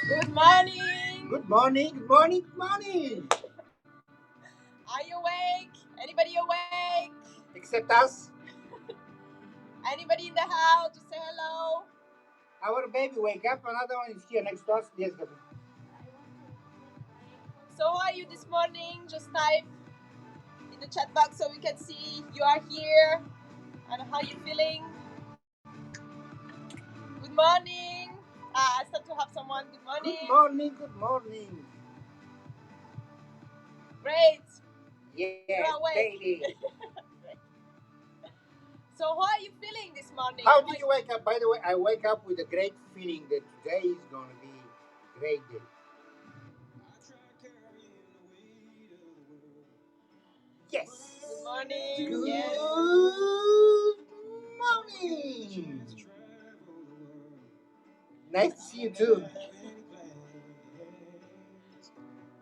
Good morning. Good morning, good morning, good morning. Are you awake? Anybody awake? Except us, Anybody in the house to say hello? our baby wake up. Another one is here next to us. Yes, Gabi. So how are you this morning? Just type in the chat box so we can see you are here and how you feeling. Good morning. I start to have someone. Good morning. Good morning, good morning. Great. Yes, You're awake. baby. So how are you feeling this morning? How did you wake up? By the way, I wake up with a great feeling that today is going to be a great day. Yes. Good morning. Good Yes. morning. Nice to see you too.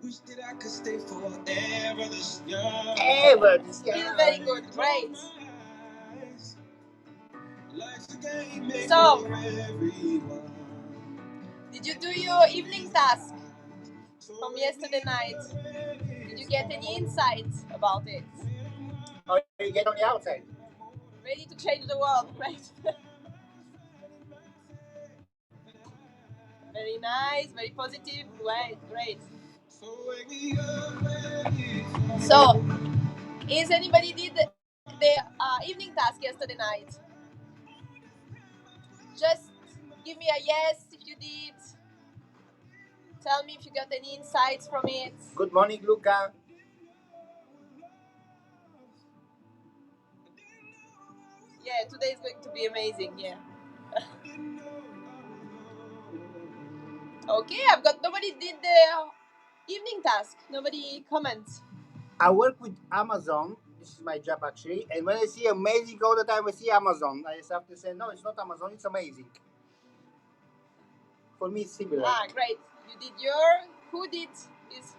Wish that I could stay forever this young. Ever this Feel very good. Great. Life's a game made So, for everyone. did you do your evening task from yesterday night? Did you get any insights about it? How you get on the outside? Ready to change the world, right? Very nice, very positive. Great, great. So, is anybody did the evening task yesterday night? Just give me a yes if you did. Tell me if you got any insights from it. Good morning, Luca. Yeah, today is going to be amazing. Yeah. Okay, I've got nobody did the evening task. Nobody comments. I work with Amazon. This is my job actually. And when I see amazing all the time, I see Amazon. I just have to say, no, it's not Amazon, it's amazing. For me, it's similar. Ah, great. You did your. Who did his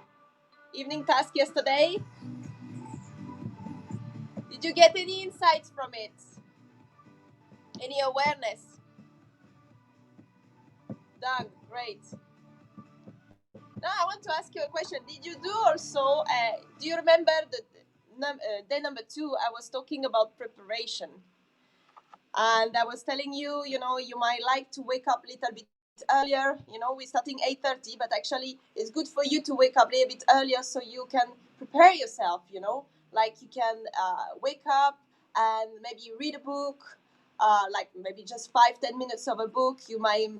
evening task yesterday? Did you get any insights from it? Any awareness? Doug, great. Now I want to ask you a question. Did you do also? Do you remember the day number 2? I was talking about preparation, and I was telling you, you might like to wake up a little bit earlier. We're starting 8:30, but actually, it's good for you to wake up a little bit earlier so you can prepare yourself. Like you can wake up and maybe read a book. Like maybe just 5-10 minutes of a book. You might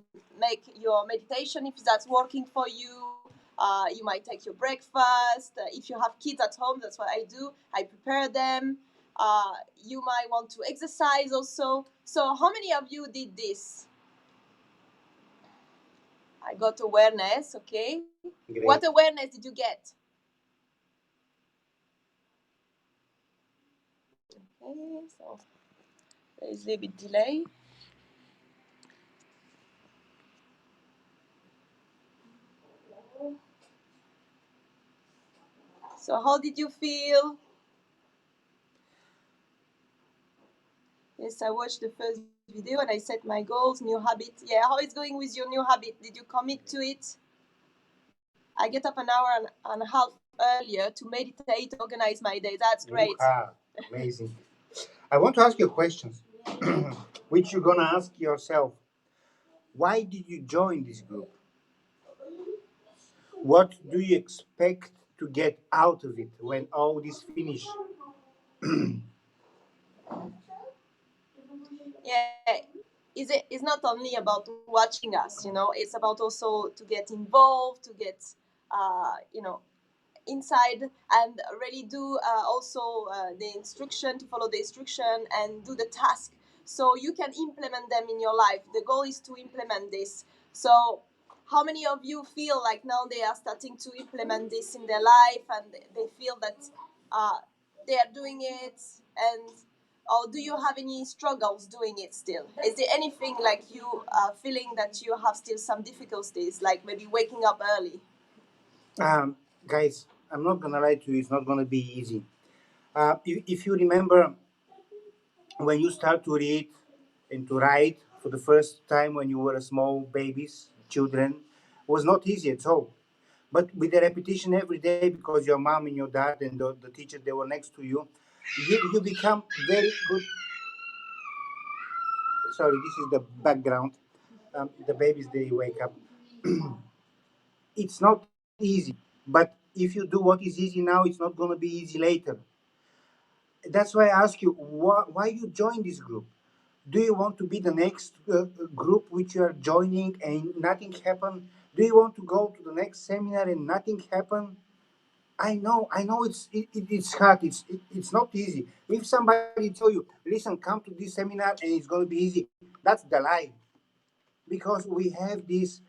make your meditation if that's working for you. You might take your breakfast. If you have kids at home, that's what I do. I prepare them. You might want to exercise also. So, how many of you did this? I got awareness, okay. Great. What awareness did you get? Okay, so there is a little bit delay. So, how did you feel? Yes, I watched the first video and I set my goals, new habit. Yeah, how is going with your new habit? Did you commit to it? I get up an hour and a half earlier to meditate, organize my day. That's great. Amazing. I want to ask you questions, which you're gonna ask yourself. Why did you join this group? What do you expect to get out of it when all this finish? Yeah, it's not only about watching us, it's about also to get involved, to get inside and really do also the instruction, to follow the instruction and do the task so you can implement them in your life. The goal is to implement this. So how many of you feel like now they are starting to implement this in their life and they feel that they are doing it? And or do you have any struggles doing it still? Is there anything like you are feeling that you have still some difficulties, like maybe waking up early? Guys, I'm not gonna lie to you. It's not gonna be easy. If you remember when you start to read and to write for the first time when you were small babies, children, was not easy at all. But with the repetition every day, because your mom and your dad and the teacher, they were next to you, you become very good. Sorry, this is the background. The babies, they wake up. It's not easy, but if you do what is easy now, it's not going to be easy later. That's why I ask you, why you join this group. Do you want to be the next group which you are joining and nothing happen? Do you want to go to the next seminar and nothing happen? I know it's hard. It's not easy. If somebody tell you, listen, come to this seminar and it's going to be easy, that's the lie. Because we have these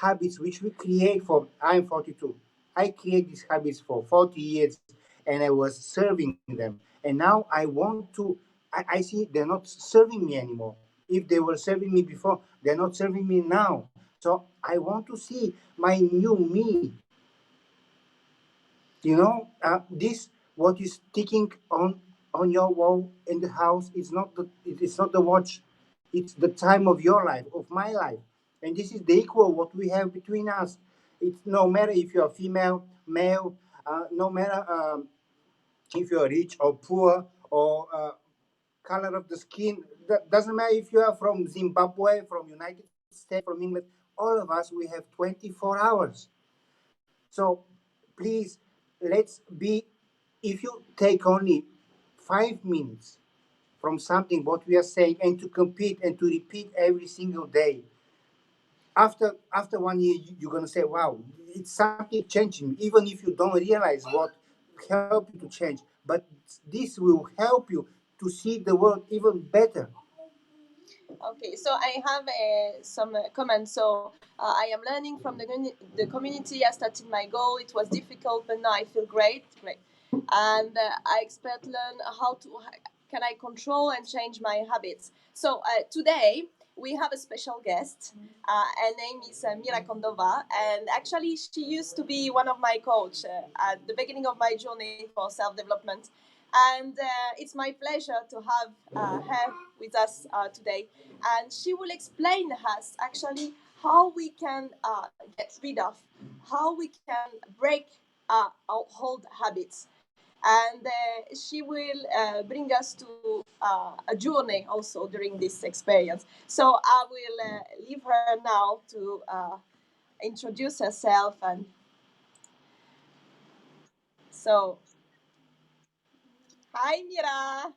habits which we create for. I'm 42. I create these habits for 40 years, and I was serving them. And now I want to. I see they're not serving me anymore. If they were serving me before, they're not serving me now. So I want to see my new me. This what is sticking on your wall in the house is not it's not the watch. It's the time of your life, of my life, and this is the equal what we have between us. It's no matter if you're female, male, no matter if you're rich or poor or color of the skin. That doesn't matter if you are from Zimbabwe, from United States, from England. All of us, we have 24 hours. So please, let's be, if you take only 5 minutes from something what we are saying and to compete and to repeat every single day, after 1 year, you're going to say, wow, it's something changing, even if you don't realize what help you to change. But this will help you to see the world even better. Okay, so I have some comments. So I am learning from the community. I started my goal. It was difficult, but now I feel great, great. And I expert learn how to can I control and change my habits. So today we have a special guest. Her name is Mira Kondova, and actually she used to be one of my coach at the beginning of my journey for self development. And it's my pleasure to have her with us today, and she will explain us actually how we can get rid of, how we can break our old habits, and she will bring us to a journey also during this experience. So I will leave her now to introduce herself. And so, hi, Mira.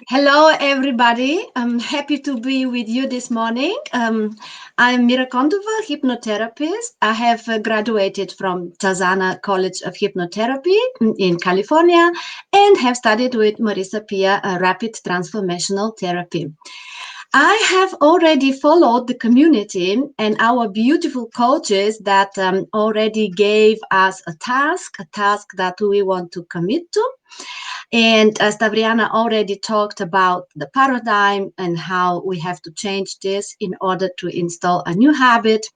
Hello, everybody. I'm happy to be with you this morning. I'm Mira Kondova, hypnotherapist. I have graduated from Tazana College of Hypnotherapy in California and have studied with Marisa Pia rapid transformational therapy. I have already followed the community and our beautiful coaches that already gave us a task that we want to commit to. And Stavriana already talked about the paradigm and how we have to change this in order to install a new habit.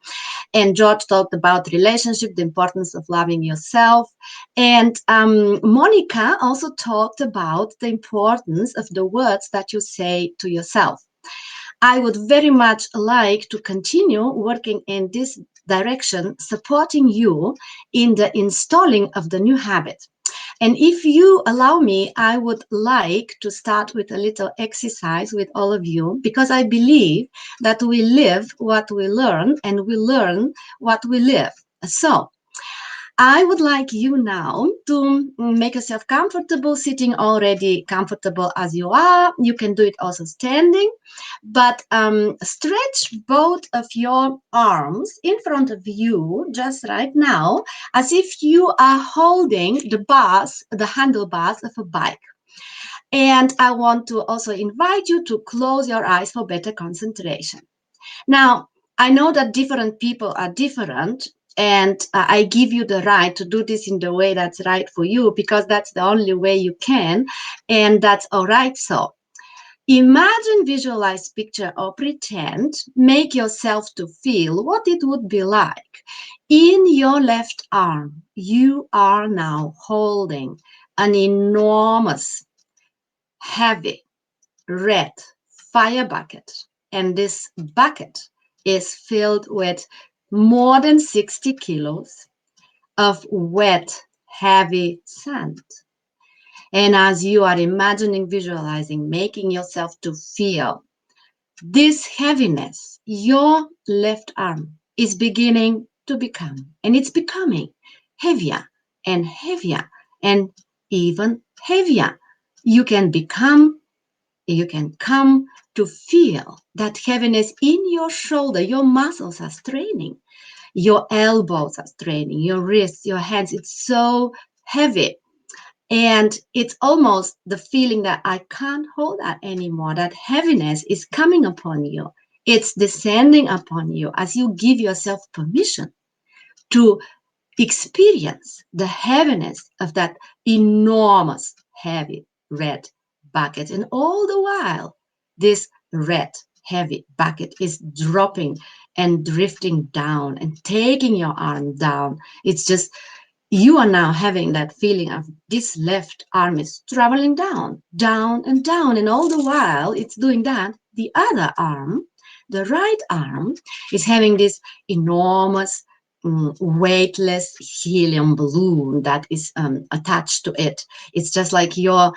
And George talked about relationship, the importance of loving yourself. And Monica also talked about the importance of the words that you say to yourself. I would very much like to continue working in this direction, supporting you in the installing of the new habit. And if you allow me, I would like to start with a little exercise with all of you, because I believe that we live what we learn and we learn what we live. So I would like you now to make yourself comfortable, sitting already comfortable as you are. You can do it also standing, but stretch both of your arms in front of you just right now, as if you are holding the handlebars of a bike. And I want to also invite you to close your eyes for better concentration. Now, I know that different people are different, and I give you the right to do this in the way that's right for you, because that's the only way you can, and that's all right. So, imagine, visualize, picture, or pretend, make yourself to feel what it would be like. In your left arm, you are now holding an enormous, heavy, red fire bucket, and this bucket is filled with more than 60 kilos of wet, heavy sand. And as you are imagining, visualizing, making yourself to feel this heaviness, your left arm is beginning to become, and it's becoming heavier and heavier and even heavier. You can become, you can come to feel that heaviness in your shoulder. Your muscles are straining, your elbows are straining, your wrists, your hands. It's so heavy. And it's almost the feeling that I can't hold that anymore. That heaviness is coming upon you. It's descending upon you as you give yourself permission to experience the heaviness of that enormous, heavy red bucket. And all the while, this red, heavy bucket is dropping and drifting down and taking your arm down. It's just you are now having that feeling of this left arm is traveling down, down, and down. And all the while it's doing that, the other arm, the right arm, is having this enormous, weightless helium balloon that is attached to it. It's just like your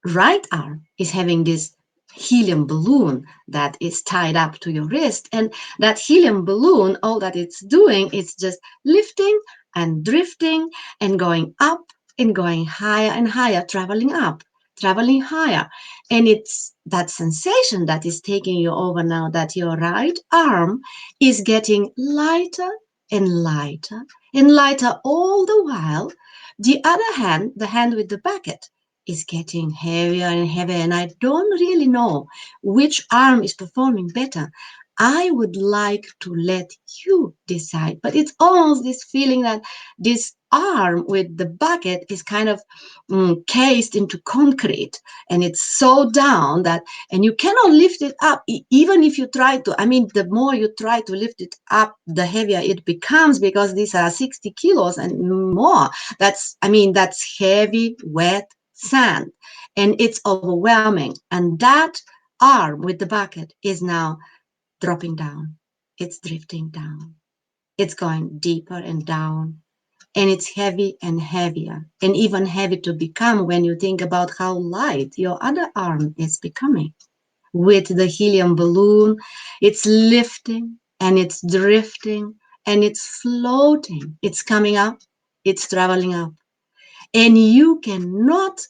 right arm is having this helium balloon that is tied up to your wrist, and that helium balloon, all that it's doing is just lifting and drifting and going up and going higher and higher, traveling up, traveling higher. And it's that sensation that is taking you over now, that your right arm is getting lighter and lighter and lighter, all the while the other hand, the hand with the bucket, is getting heavier and heavier, and I don't really know which arm is performing better. I would like to let you decide, but it's almost this feeling that this arm with the bucket is kind of cased into concrete, and it's so down that, and you cannot lift it up, even if you try to. I mean, the more you try to lift it up, the heavier it becomes, because these are 60 kilos and more. I mean, that's heavy, wet sand, and it's overwhelming. And that arm with the bucket is now dropping down. It's drifting down. It's going deeper and down, and it's heavy and heavier, and even heavy to become when you think about how light your other arm is becoming. With the helium balloon, it's lifting and it's drifting and it's floating. It's coming up, it's traveling up, and you cannot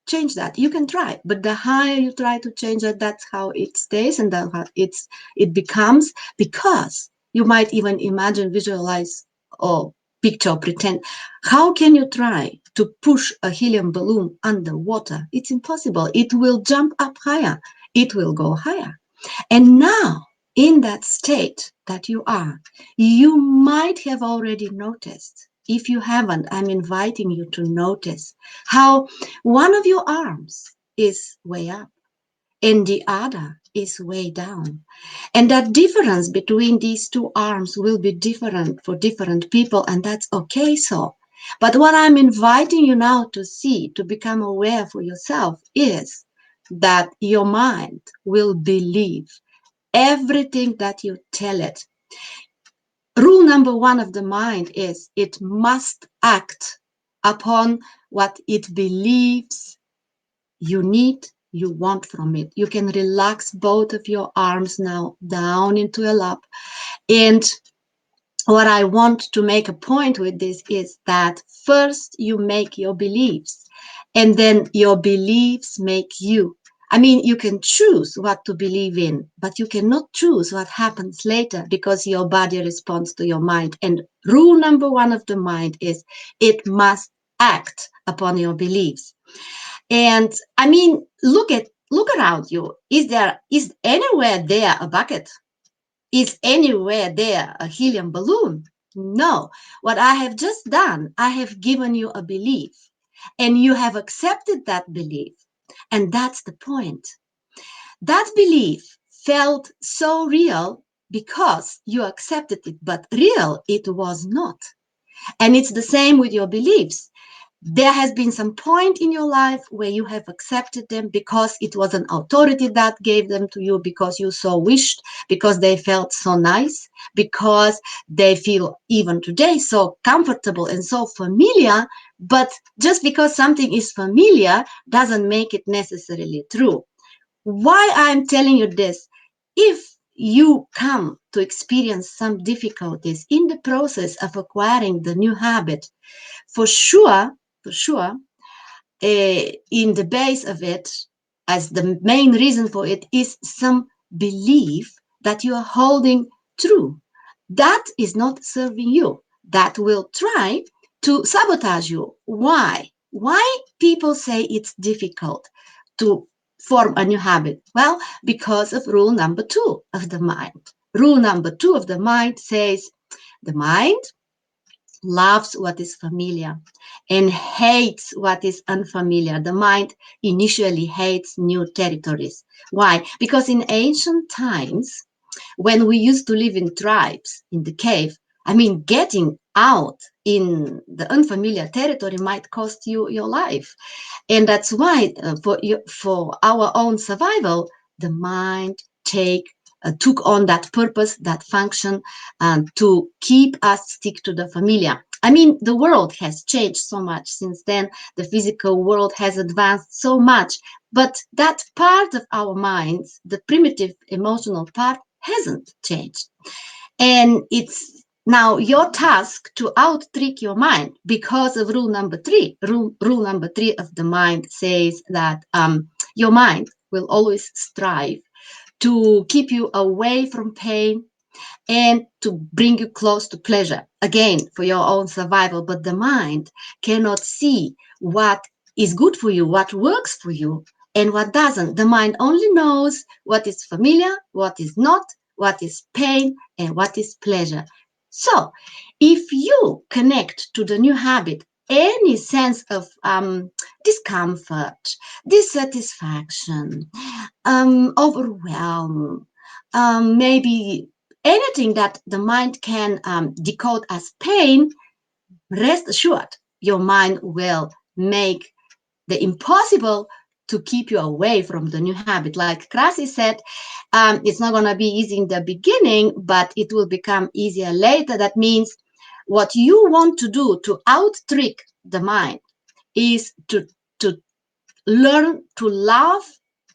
change that. You can try, but the higher you try to change it, that's how it stays, and then it becomes, because you might even imagine, visualize, or picture, pretend. How can you try to push a helium balloon underwater? It's impossible. It will jump up higher. It will go higher. And now, in that state that you are, you might have already noticed. If you haven't, I'm inviting you to notice how one of your arms is way up and the other is way down. And that difference between these two arms will be different for different people, and that's okay so. But what I'm inviting you now to see, to become aware for yourself, is that your mind will believe everything that you tell it. Rule number one of the mind is it must act upon what it believes you need, you want from it. You can relax both of your arms now down into a lap. And what I want to make a point with this is that first you make your beliefs, and then your beliefs make you. I mean, you can choose what to believe in, but you cannot choose what happens later, because your body responds to your mind. And rule number one of the mind is it must act upon your beliefs. And I mean, look around you. Is anywhere there a bucket? Is anywhere there a helium balloon? No. What I have just done, I have given you a belief, and you have accepted that belief. And that's the point. That belief felt so real because you accepted it, but real it was not. And it's the same with your beliefs. There has been some point in your life where you have accepted them because it was an authority that gave them to you, because you so wished, because they felt so nice. because they feel even today so comfortable and so familiar. But just because something is familiar doesn't make it necessarily true. Why I'm telling you this? If you come to experience some difficulties in the process of acquiring the new habit, for sure, in the base of it, as the main reason for it, is some belief that you are holding true. That is not serving you. That will try to sabotage you. Why? Why people say it's difficult to form a new habit? Well, because of rule number 2 of the mind. Rule number 2 of the mind says the mind loves what is familiar and hates what is unfamiliar. The mind initially hates new territories. Why? Because in ancient times, when we used to live in tribes in the cave, I mean, getting out in the unfamiliar territory might cost you your life. And that's why for our own survival, the mind took on that purpose, that function, to keep us stick to the familiar. I mean, the world has changed so much since then. The physical world has advanced so much, but that part of our minds, the primitive emotional part, hasn't changed. And it's now your task to out trick your mind because of rule number 3. Rule number 3 of the mind says that your mind will always strive to keep you away from pain and to bring you close to pleasure, again, for your own survival. But the mind cannot see what is good for you, what works for you, and what doesn't. The mind only knows what is familiar, what is not, what is pain, and what is pleasure. So, if you connect to the new habit any sense of discomfort, dissatisfaction, overwhelm, maybe anything that the mind can decode as pain, rest assured, your mind will make the impossible to keep you away from the new habit. Like Krasi said, it's not going to be easy in the beginning, but it will become easier later. That means what you want to do to out-trick the mind is to learn to love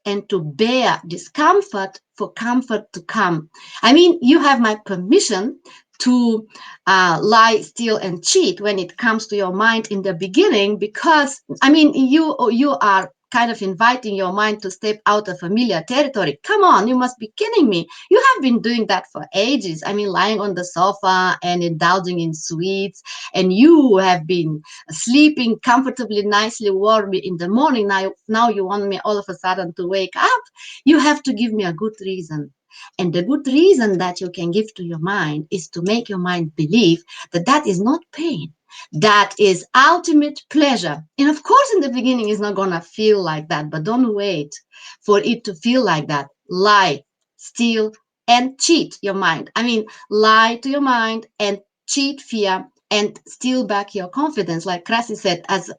and to bear discomfort for comfort to come. I mean, you have my permission to lie, steal, and cheat when it comes to your mind in the beginning, because I mean, you are kind of inviting your mind to step out of familiar territory. Come on, you must be kidding me. You have been doing that for ages. I mean, lying on the sofa and indulging in sweets, and you have been sleeping comfortably, nicely, warm in the morning. Now you want me all of a sudden to wake up? You have to give me a good reason. And the good reason that you can give to your mind is to make your mind believe that that is not pain. That is ultimate pleasure. And of course, in the beginning, it's not going to feel like that, but don't wait for it to feel like that. Lie, steal, and cheat your mind. I mean, lie to your mind and cheat fear and steal back your confidence. Like Krasi said, as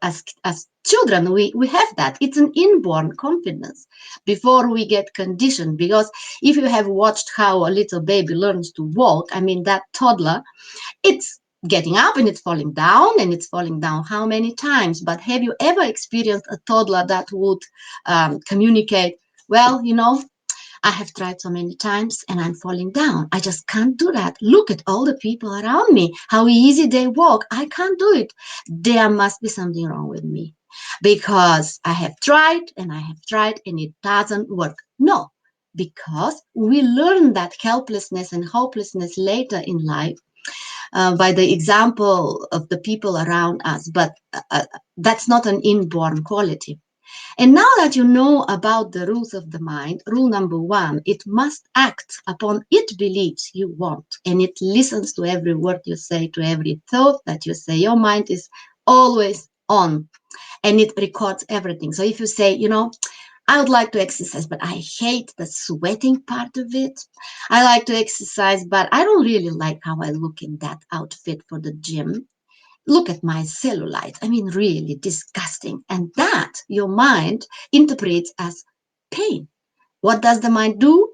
children, we have that. It's an inborn confidence before we get conditioned. Because if you have watched how a little baby learns to walk, I mean, that toddler, it's getting up and it's falling down and it's falling down how many times? But have you ever experienced a toddler that would communicate, well, you know, I have tried so many times and I'm falling down. I just can't do that. Look at all the people around me, how easy they walk. I can't do it. There must be something wrong with me because I have tried and it doesn't work. No, because we learn that helplessness and hopelessness later in life by the example of the people around us. But that's not an inborn quality. And now that you know about the rules of the mind, rule number 1, it must act upon its beliefs you want. And it listens to every word you say, to every thought that you say. Your mind is always on and it records everything. So if you say, you know, I would like to exercise, but I hate the sweating part of it. I like to exercise, but I don't really like how I look in that outfit for the gym. Look at my cellulite. I mean, really disgusting. And that your mind interprets as pain. What does the mind do?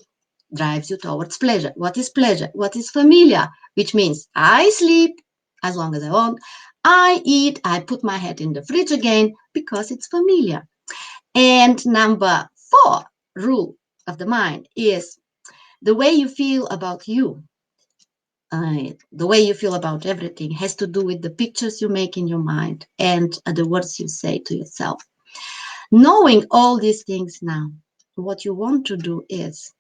drives you towards pleasure. What is pleasure? What is familiar? Which means I sleep as long as I want. I eat, I put my head in the fridge again because it's familiar. And number 4 rule of the mind is the way you feel about you. The way you feel about everything has to do with the pictures you make in your mind and the words you say to yourself. Knowing all these things now, what you want to do is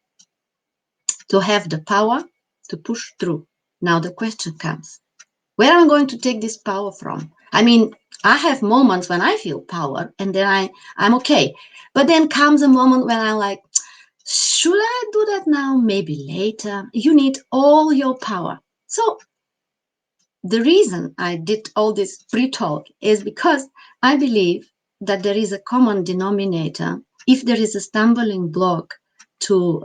to have the power to push through. Now the question comes, where am I going to take this power from? I mean, I have moments when I feel power and then I'm okay. But then comes a moment when I'm like, should I do that now? Maybe later. You need all your power. So the reason I did all this pre-talk is because I believe that there is a common denominator. If there is a stumbling block to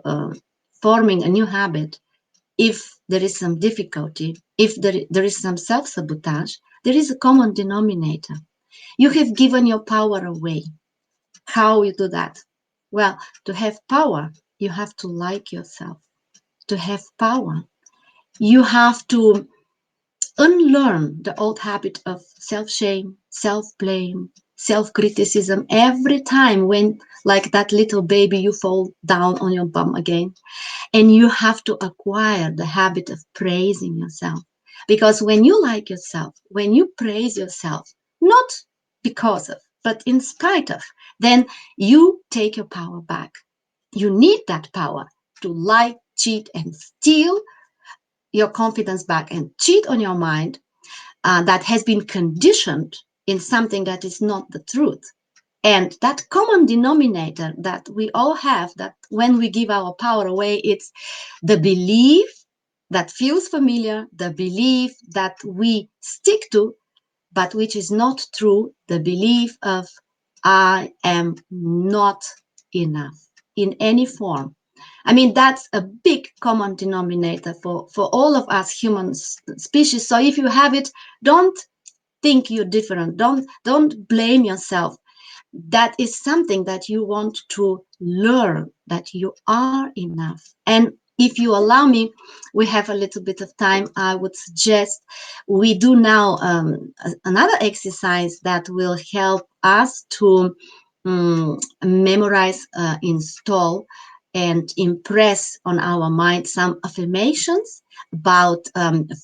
forming a new habit, if there is some difficulty, if there is some self-sabotage, there is a common denominator. You have given your power away. How you do that? Well, to have power, you have to like yourself. To have power, you have to unlearn the old habit of self-shame, self-blame, self-criticism every time when, like that little baby, you fall down on your bum again. And you have to acquire the habit of praising yourself. Because when you like yourself, when you praise yourself, not because of, but in spite of, then you take your power back. You need that power to lie, cheat, and steal your confidence back and cheat on your mind that has been conditioned in something that is not the truth. And that common denominator that we all have, that when we give our power away, it's the belief that feels familiar, the belief that we stick to, but which is not true, the belief of I am not enough in any form. I mean, that's a big common denominator for all of us human species. So if you have it, don't think you're different. Don't blame yourself. That is something that you want to learn, that you are enough. And if you allow me, we have a little bit of time. I would suggest we do now another exercise that will help us to memorize, install, and impress on our mind some affirmations about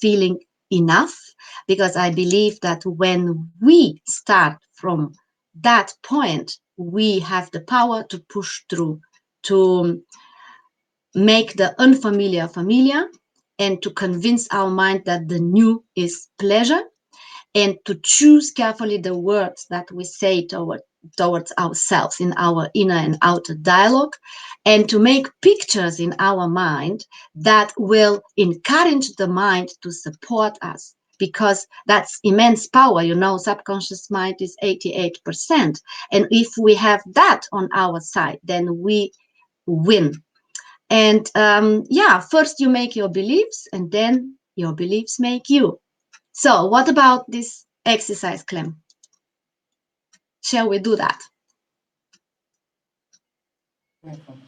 feeling enough, because I believe that when we start from that point, we have the power to push through, to make the unfamiliar familiar, and to convince our mind that the new is pleasure, and to choose carefully the words that we say towards ourselves in our inner and outer dialogue, and to make pictures in our mind that will encourage the mind to support us, because that's immense power. You know, subconscious mind is 88%. And if we have that on our side, then we win. And yeah, first you make your beliefs, and then your beliefs make you. So what about this exercise, Clem? Shall we do that?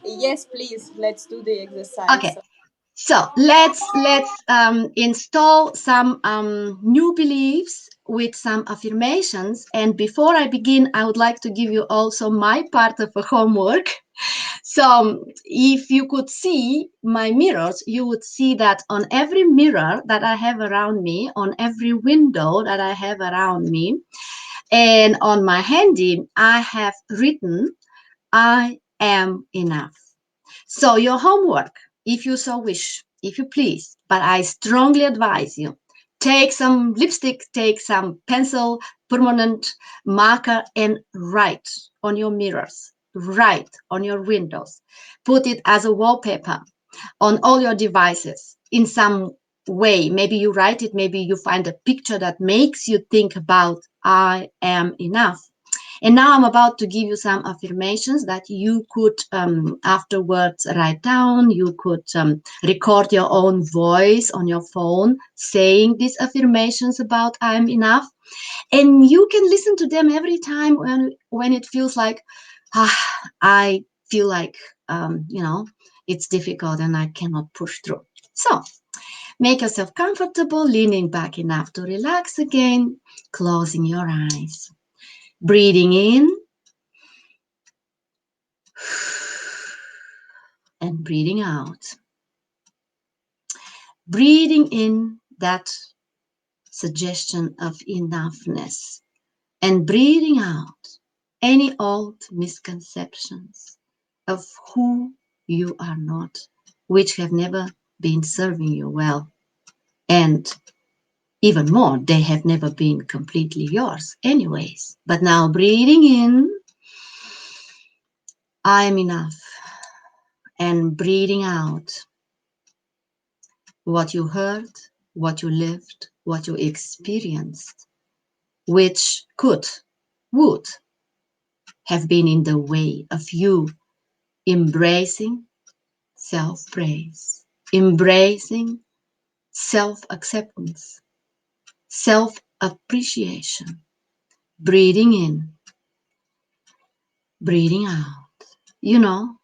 Yes, please. Let's do the exercise. Okay. So let's install some new beliefs with some affirmations. And before I begin, I would like to give you also my part of a homework. So if you could see my mirrors, you would see that on every mirror that I have around me, on every window that I have around me, and on my handy, I have written, I am enough. So your homework, if you so wish, if you please, but I strongly advise you, take some lipstick, take some pencil, permanent marker, and write on your mirrors, write on your windows, put it as a wallpaper on all your devices in some way. Maybe you write it, maybe you find a picture that makes you think about I am enough. And now I'm about to give you some affirmations that you could afterwards write down. You could record your own voice on your phone saying these affirmations about I'm enough. And you can listen to them every time when it feels like, I feel like, It's difficult and I cannot push through. So make yourself comfortable, leaning back enough to relax again, closing your eyes, breathing in and breathing out. Breathing in that suggestion of enoughness and breathing out any old misconceptions of who you are not, which have never been serving you well. And even more, they have never been completely yours, anyways. But now breathing in, I am enough. And breathing out, what you heard, what you lived, what you experienced, which would have been in the way of you embracing self-praise, embracing self-acceptance, self-appreciation, breathing in, breathing out. You know,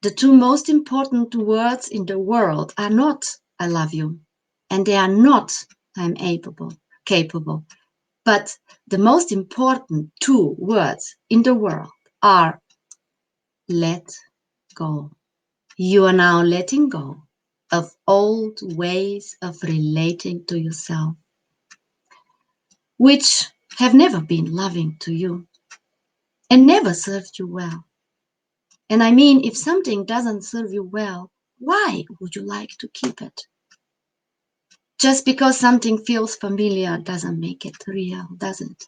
the two most important words in the world are not I love you, and they are not I'm capable. But the most important two words in the world are let go. You are now letting go of old ways of relating to yourself, which have never been loving to you and never served you well. And I mean, if something doesn't serve you well, why would you like to keep it? Just because something feels familiar doesn't make it real, does it?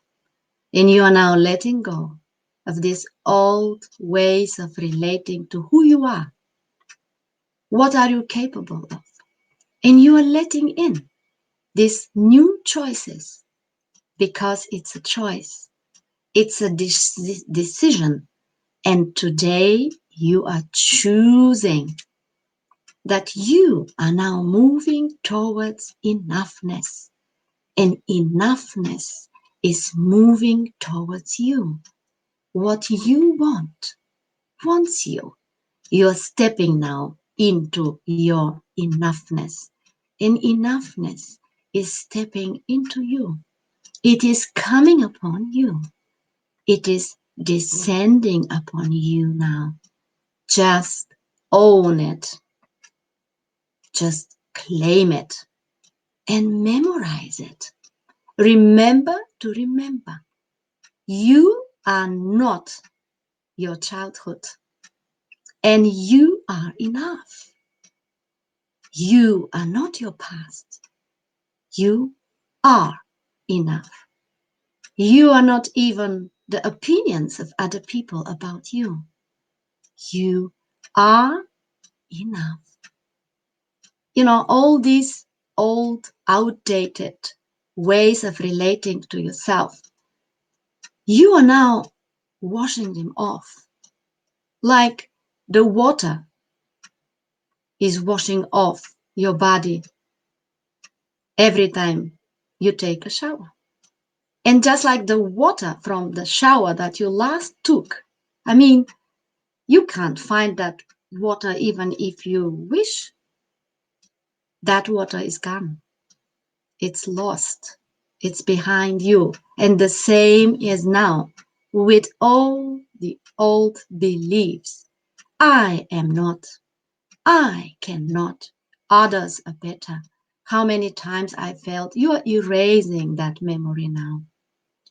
And you are now letting go of these old ways of relating to who you are. What are you capable of? And you are letting in these new choices because it's a choice. It's a decision. And today you are choosing that you are now moving towards enoughness. And enoughness is moving towards you. What you want wants you. You're stepping now into your enoughness. And enoughness is stepping into you. It is coming upon you. It is descending upon you now. Just own it. Just claim it and memorize it. Remember to remember. You are not your childhood, and you are enough. You are not your past. You are enough. You are not even the opinions of other people about you. You are enough. You know, all these old, outdated ways of relating to yourself, you are now washing them off. Like the water is washing off your body every time you take a shower. And just like the water from the shower that you last took, I mean, you can't find that water even if you wish. That water is gone. It's lost. It's behind you. And the same is now with all the old beliefs. I am not. I cannot. Others are better. How many times I felt you are erasing that memory now.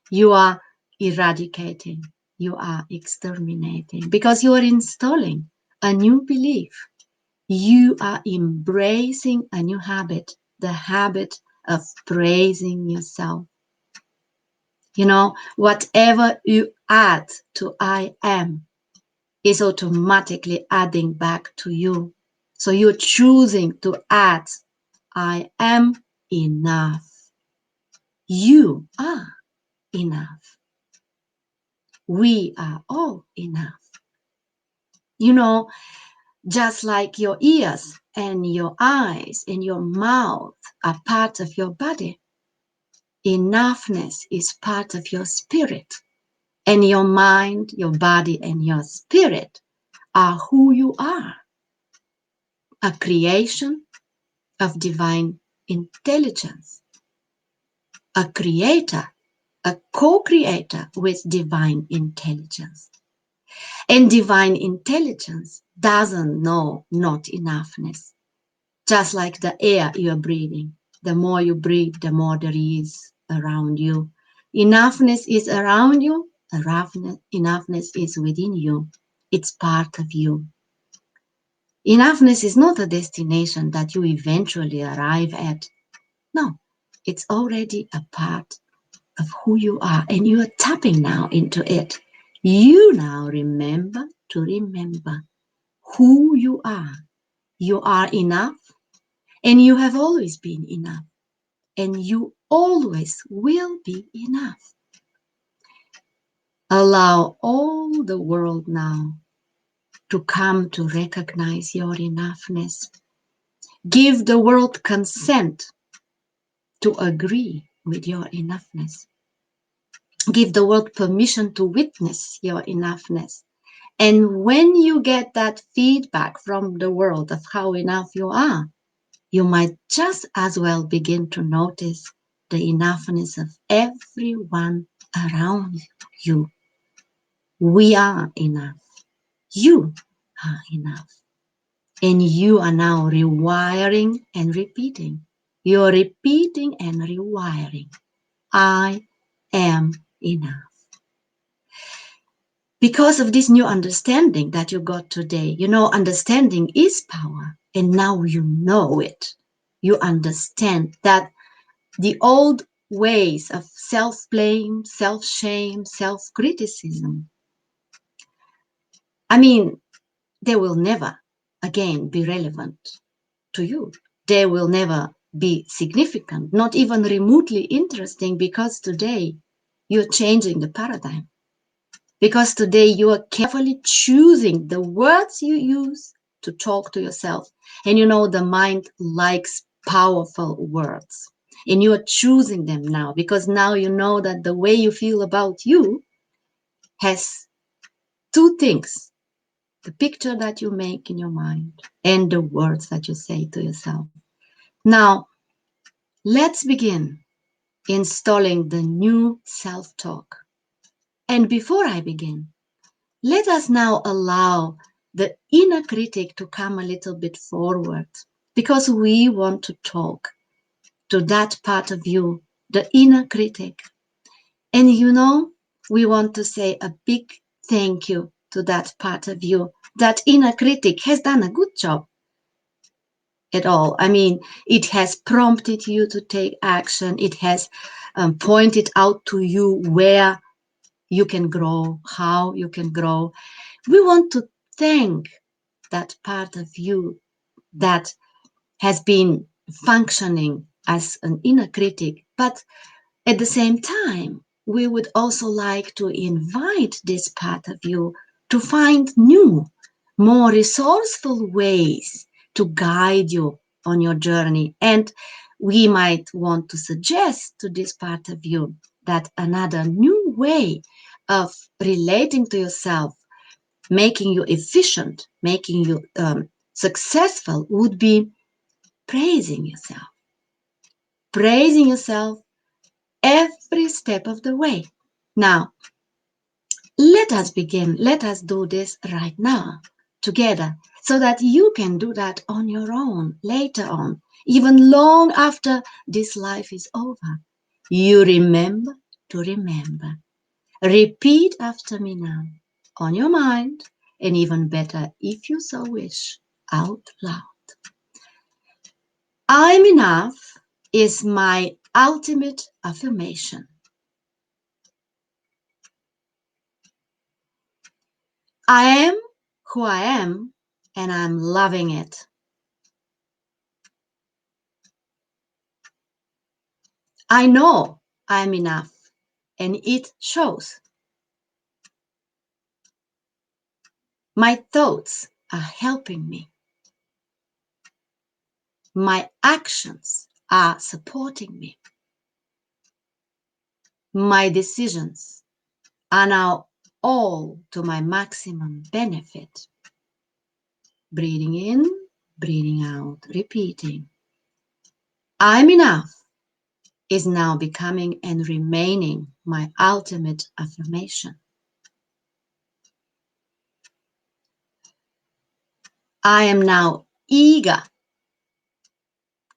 You are eradicating. You are exterminating because you are installing a new belief. You are embracing a new habit, the habit of praising yourself. You know, whatever you add to I am is automatically adding back to you. So you're choosing to add I am enough. You are enough. We are all enough. You know, just like your ears and your eyes and your mouth are part of your body, enoughness is part of your spirit. And your mind, your body, and your spirit are who you are. a creation of divine intelligence, a creator, a co-creator with divine intelligence. And divine intelligence doesn't know not enoughness. Just like the air you're breathing, the more you breathe, the more there is around you. Enoughness is around you, enoughness is within you. It's part of you. Enoughness is not a destination that you eventually arrive at. No, it's already a part of who you are, and you are tapping now into it. You now remember to remember who you are. You are enough, and you have always been enough, and you always will be enough. Allow all the world now to come to recognize your enoughness. Give the world consent to agree with your enoughness. Give the world permission to witness your enoughness. And when you get that feedback from the world of how enough you are, you might just as well begin to notice the enoughness of everyone around you. We are enough. You are enough. And you are now rewiring and repeating. You're repeating and rewiring. I am enough. Because of this new understanding that you got today, you know, understanding is power. And now you know it. You understand that the old ways of self-blame, self-shame, self-criticism, I mean, they will never again be relevant to you. They will never be significant, not even remotely interesting, because today you're changing the paradigm. Because today you are carefully choosing the words you use to talk to yourself. And you know, the mind likes powerful words. And you are choosing them now because now you know that the way you feel about you has two things: the picture that you make in your mind and the words that you say to yourself. Now, let's begin installing the new self-talk. And before I begin, let us now allow the inner critic to come a little bit forward, because we want to talk to that part of you, the inner critic. And you know, we want to say a big thank you to that part of you. That inner critic has done a good job at all. I mean, it has prompted you to take action. It has pointed out to you where you can grow, how you can grow. We want to thank that part of you that has been functioning as an inner critic. But at the same time, we would also like to invite this part of you to find new, more resourceful ways to guide you on your journey. And we might want to suggest to this part of you that another new way of relating to yourself, making you efficient, making you successful, would be praising yourself. Praising yourself every step of the way. Now, let us begin. Let us do this right now together so that you can do that on your own later on, even long after this life is over. You remember to remember. Repeat after me now on your mind, and even better, if you so wish, out loud. I'm enough is my ultimate affirmation. I am who I am, and I'm loving it. I know I'm enough, and it shows. My thoughts are helping me. My actions are supporting me. My decisions are now all to my maximum benefit. Breathing in breathing out, repeating. I'm enough is now becoming and remaining my ultimate affirmation. I am now eager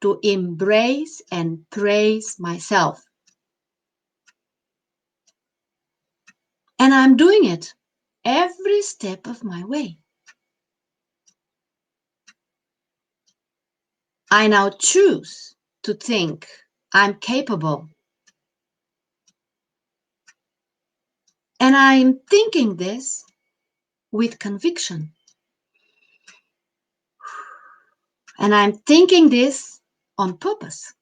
to embrace and praise myself. And I'm doing it every step of my way. I now choose to think I'm capable. And I'm thinking this with conviction. And I'm thinking this on purpose.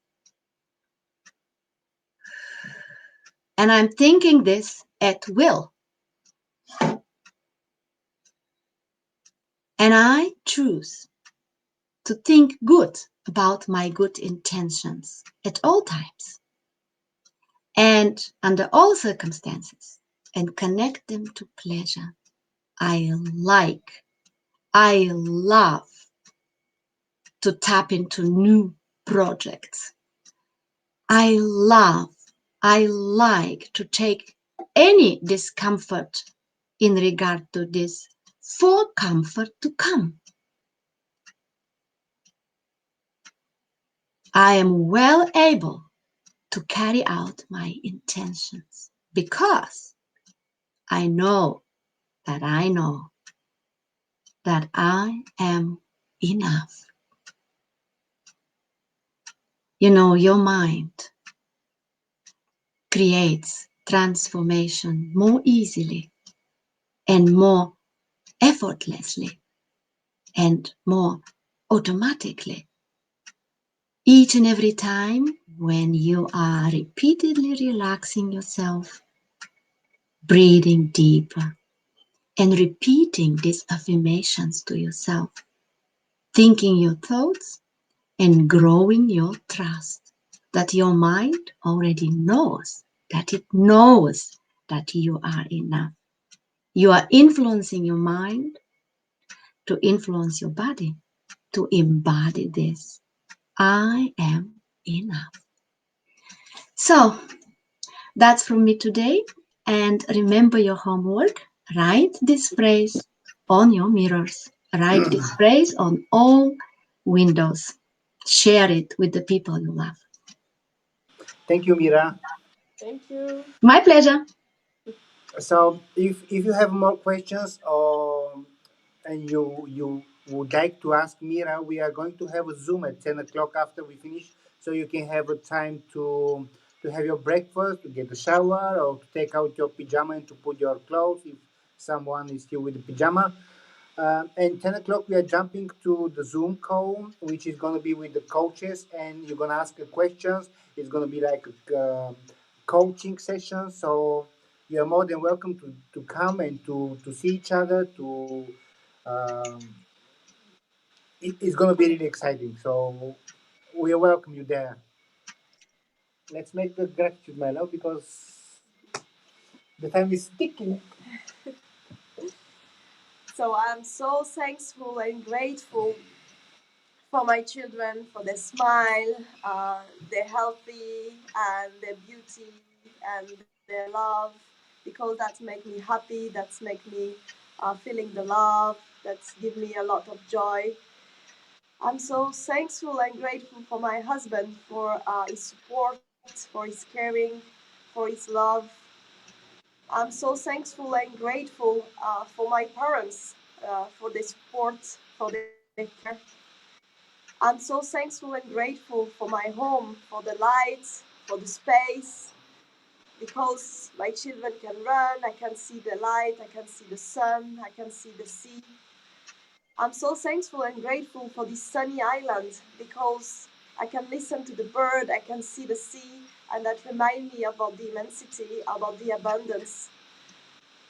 And I'm thinking this at will. And I choose to think good about my good intentions at all times and under all circumstances and connect them to pleasure. I love to tap into new projects. I like to take any discomfort in regard to this for comfort to come. I am well able to carry out my intentions because I know that I know that I am enough. You know, your mind creates transformation more easily and more effortlessly and more automatically each and every time when you are repeatedly relaxing yourself, breathing deeper, and repeating these affirmations to yourself, thinking your thoughts and growing your trust that your mind already knows that you are enough. You are influencing your mind to influence your body to embody this. I am enough. So that's from me today. And remember your homework. Write this phrase on your mirrors. Write this phrase on all windows. Share it with the people you love. Thank you, Mira. Thank you. My pleasure. So, if you have more questions or and you would like to ask Mira, we are going to have a Zoom at 10 o'clock after we finish, so you can have a time to have your breakfast, to get a shower, or to take out your pajama and to put your clothes if someone is still with the pajama. And 10 o'clock, we are jumping to the Zoom call, which is going to be with the coaches, and you're going to ask questions. It's going to be like a coaching session. So you're more than welcome to come and to see each other. Um, it's going to be really exciting. So we welcome you there. Let's make the gratitude, my love, because the time is ticking. So I'm so thankful and grateful for my children, for their smile, their healthy and their beauty and their love, because that's make me happy, that's make me feeling the love, that's give me a lot of joy. I'm so thankful and grateful for my husband, for his support, for his caring, for his love. I'm so thankful and grateful for my parents, for their support, for their care. I'm so thankful and grateful for my home, for the lights, for the space, because my children can run, I can see the light, I can see the sun, I can see the sea. I'm so thankful and grateful for this sunny island because I can listen to the bird, I can see the sea, and that remind me about the immensity, about the abundance.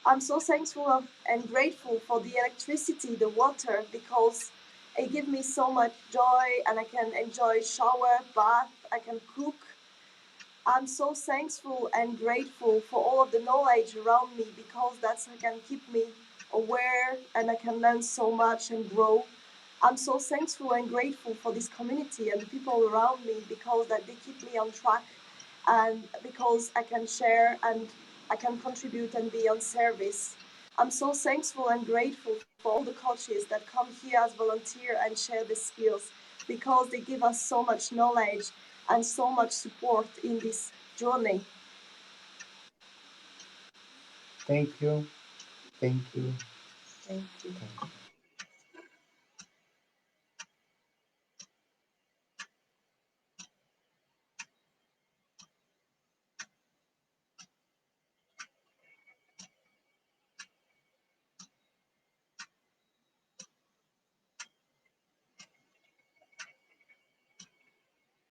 I'm so thankful and grateful for the electricity, the water, because it gives me so much joy and I can enjoy shower, bath, I can cook. I'm so thankful and grateful for all of the knowledge around me because that's can keep me aware and I can learn so much and grow. I'm so thankful and grateful for this community and the people around me, because that they keep me on track, and because I can share and I can contribute and be on service. I'm so thankful and grateful for all the coaches that come here as volunteer and share the skills, because they give us so much knowledge and so much support in this journey. Thank you. Thank you. Thank you. Thank you.